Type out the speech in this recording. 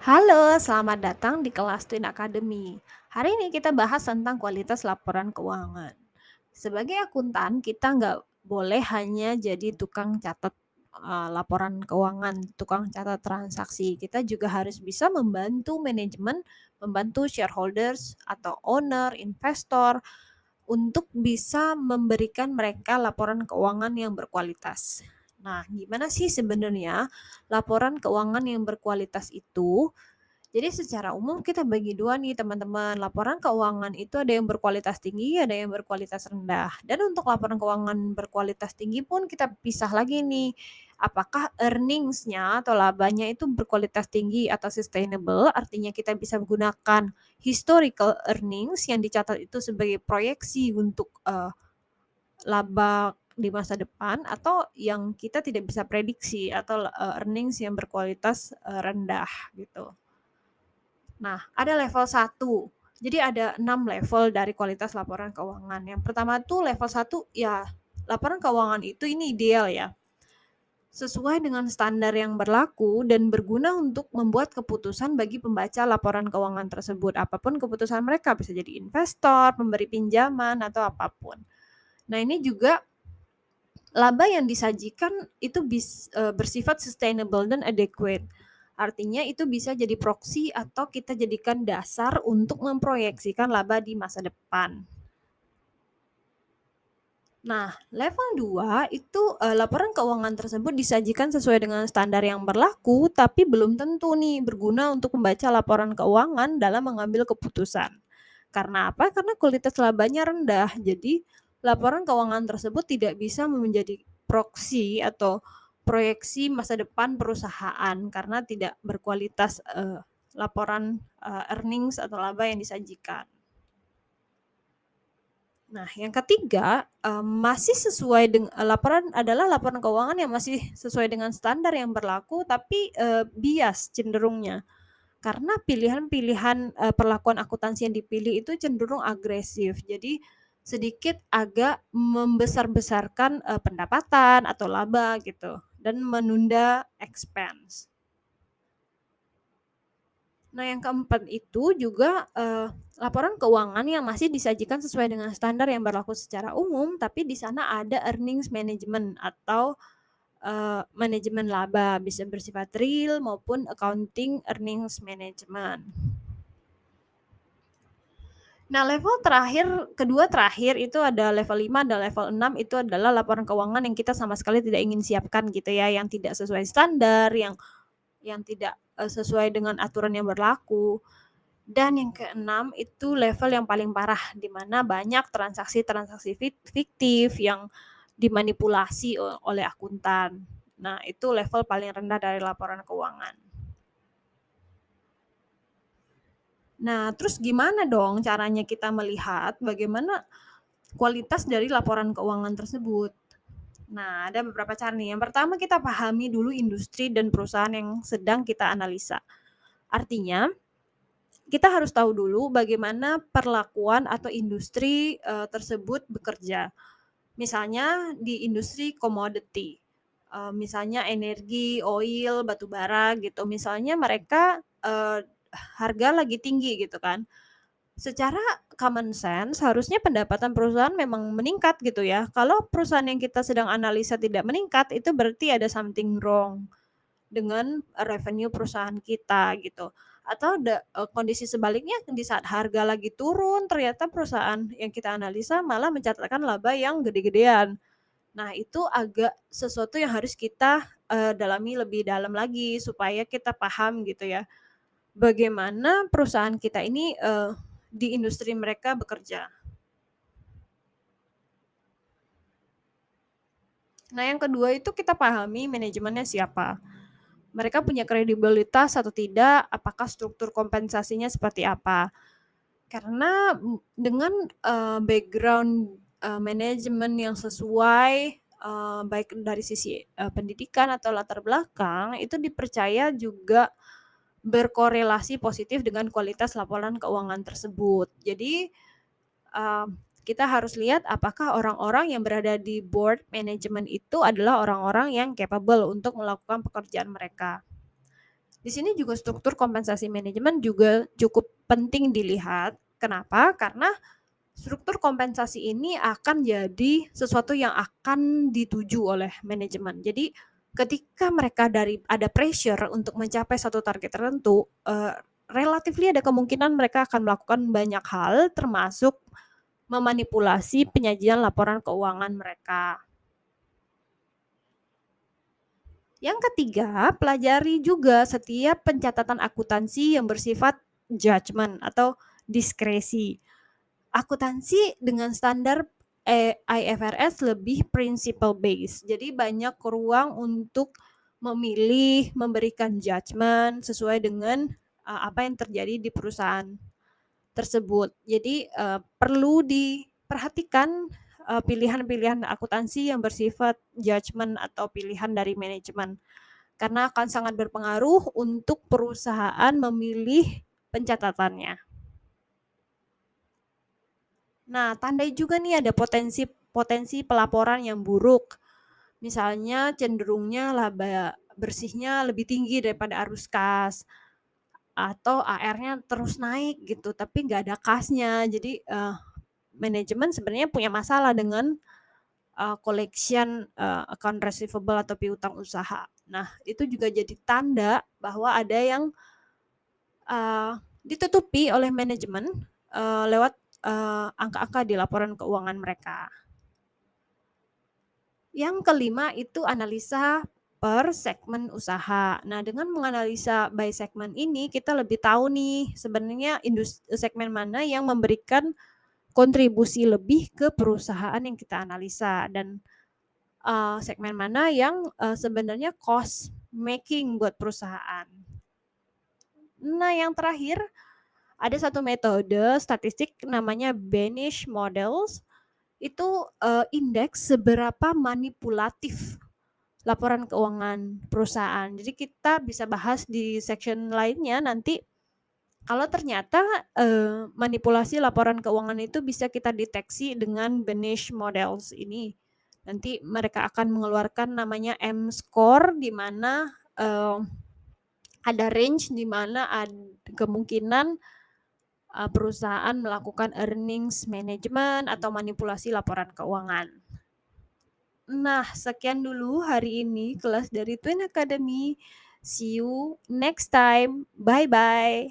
Halo, selamat datang di kelas Twin Academy. Hari ini kita bahas tentang kualitas laporan keuangan. Sebagai akuntan, kita nggak boleh hanya jadi tukang catat laporan keuangan, tukang catat transaksi. Kita juga harus bisa membantu manajemen, membantu shareholders atau owner, investor untuk bisa memberikan mereka laporan keuangan yang berkualitas. Nah, gimana sih sebenarnya laporan keuangan yang berkualitas itu? Jadi secara umum kita bagi dua nih teman-teman, laporan keuangan itu ada yang berkualitas tinggi, ada yang berkualitas rendah. Dan untuk laporan keuangan berkualitas tinggi pun kita pisah lagi nih, apakah earnings-nya atau labanya itu berkualitas tinggi atau sustainable, artinya kita bisa menggunakan historical earnings yang dicatat itu sebagai proyeksi untuk laba di masa depan, atau yang kita tidak bisa prediksi atau earnings yang berkualitas rendah gitu. Nah, ada level 1. Jadi ada 6 level dari kualitas laporan keuangan. Yang pertama tuh level 1, ya laporan keuangan itu ini ideal ya, sesuai dengan standar yang berlaku dan berguna untuk membuat keputusan bagi pembaca laporan keuangan tersebut. Apapun keputusan mereka, bisa jadi investor, pemberi pinjaman, atau apapun. Nah, ini juga laba yang disajikan itu bersifat sustainable dan adequate. Artinya itu bisa jadi proksi atau kita jadikan dasar untuk memproyeksikan laba di masa depan. Nah, level 2 itu laporan keuangan tersebut disajikan sesuai dengan standar yang berlaku, tapi belum tentu nih berguna untuk membaca laporan keuangan dalam mengambil keputusan. Karena apa? Karena kualitas labanya rendah. Jadi, laporan keuangan tersebut tidak bisa menjadi proksi atau proyeksi masa depan perusahaan karena tidak berkualitas laporan earnings atau laba yang disajikan. Nah, yang ketiga, masih sesuai laporan adalah laporan keuangan yang masih sesuai dengan standar yang berlaku, tapi bias cenderungnya. Karena pilihan-pilihan, perlakuan akuntansi yang dipilih itu cenderung agresif. Jadi sedikit agak membesar-besarkan, pendapatan atau laba gitu, dan menunda expense. Nah, yang keempat itu juga, laporan keuangan yang masih disajikan sesuai dengan standar yang berlaku secara umum, tapi di sana ada earnings management atau, manajemen laba, bisa bersifat real maupun accounting earnings management. Nah, level terakhir, kedua terakhir itu ada level 5 dan level 6 itu adalah laporan keuangan yang kita sama sekali tidak ingin siapkan gitu ya, yang tidak sesuai standar, yang tidak, sesuai dengan aturan yang berlaku. Dan yang keenam itu level yang paling parah, di mana banyak transaksi-transaksi fiktif yang dimanipulasi oleh akuntan. Nah, itu level paling rendah dari laporan keuangan. Nah, terus gimana dong caranya kita melihat bagaimana kualitas dari laporan keuangan tersebut? Nah, ada beberapa cara nih. Yang pertama, kita pahami dulu industri dan perusahaan yang sedang kita analisa. Artinya, kita harus tahu dulu bagaimana perlakuan atau industri, tersebut bekerja. Misalnya di industri komoditi, misalnya energi, oil, batu bara gitu, misalnya mereka, harga lagi tinggi gitu kan. Secara common sense harusnya pendapatan perusahaan memang meningkat gitu ya. Kalau perusahaan yang kita sedang analisa tidak meningkat, itu berarti ada something wrong dengan revenue perusahaan kita gitu. Atau kondisi sebaliknya di saat harga lagi turun, ternyata perusahaan yang kita analisa malah mencatatkan laba yang gede-gedean. Nah, itu agak sesuatu yang harus kita, dalami lebih dalam lagi supaya kita paham gitu ya, bagaimana perusahaan kita ini, di industri mereka bekerja. Nah, yang kedua itu kita pahami manajemennya siapa. Mereka punya kredibilitas atau tidak, apakah struktur kompensasinya seperti apa. Karena, dengan, background, manajemen yang sesuai, baik dari sisi, pendidikan atau latar belakang, itu dipercaya juga berkorelasi positif dengan kualitas laporan keuangan tersebut. Jadi, kita harus lihat apakah orang-orang yang berada di board manajemen itu adalah orang-orang yang capable untuk melakukan pekerjaan mereka. Di sini juga struktur kompensasi manajemen juga cukup penting dilihat. Kenapa? Karena struktur kompensasi ini akan jadi sesuatu yang akan dituju oleh manajemen. Jadi ketika mereka ada pressure untuk mencapai satu target tertentu, relatively ada kemungkinan mereka akan melakukan banyak hal termasuk memanipulasi penyajian laporan keuangan mereka. Yang ketiga, pelajari juga setiap pencatatan akuntansi yang bersifat judgement atau diskresi. Akuntansi dengan standar IFRS lebih principle based. Jadi banyak ruang untuk memilih, memberikan judgement sesuai dengan apa yang terjadi di perusahaan tersebut. Jadi perlu diperhatikan pilihan-pilihan akuntansi yang bersifat judgement atau pilihan dari manajemen karena akan sangat berpengaruh untuk perusahaan memilih pencatatannya. Nah, tandai juga nih ada potensi pelaporan yang buruk. Misalnya cenderungnya laba bersihnya lebih tinggi daripada arus kas atau AR-nya terus naik gitu, tapi nggak ada kasnya. Jadi manajemen sebenarnya punya masalah dengan collection account receivable atau piutang usaha. Nah, itu juga jadi tanda bahwa ada yang ditutupi oleh manajemen lewat angka-angka di laporan keuangan mereka. Yang kelima itu analisa per segmen usaha. Nah, dengan menganalisa by segmen ini kita lebih tahu nih sebenarnya segmen mana yang memberikan kontribusi lebih ke perusahaan yang kita analisa dan segmen mana yang sebenarnya cost making buat perusahaan. Nah, yang terakhir ada satu metode statistik namanya Benesch Models. Itu indeks seberapa manipulatif laporan keuangan perusahaan. Jadi kita bisa bahas di section lainnya nanti kalau ternyata manipulasi laporan keuangan itu bisa kita deteksi dengan Benesch Models ini. Nanti mereka akan mengeluarkan namanya M-score di mana ada range di mana ada kemungkinan perusahaan melakukan earnings management atau manipulasi laporan keuangan. Nah, sekian dulu hari ini kelas dari Twin Academy. See you next time. Bye bye.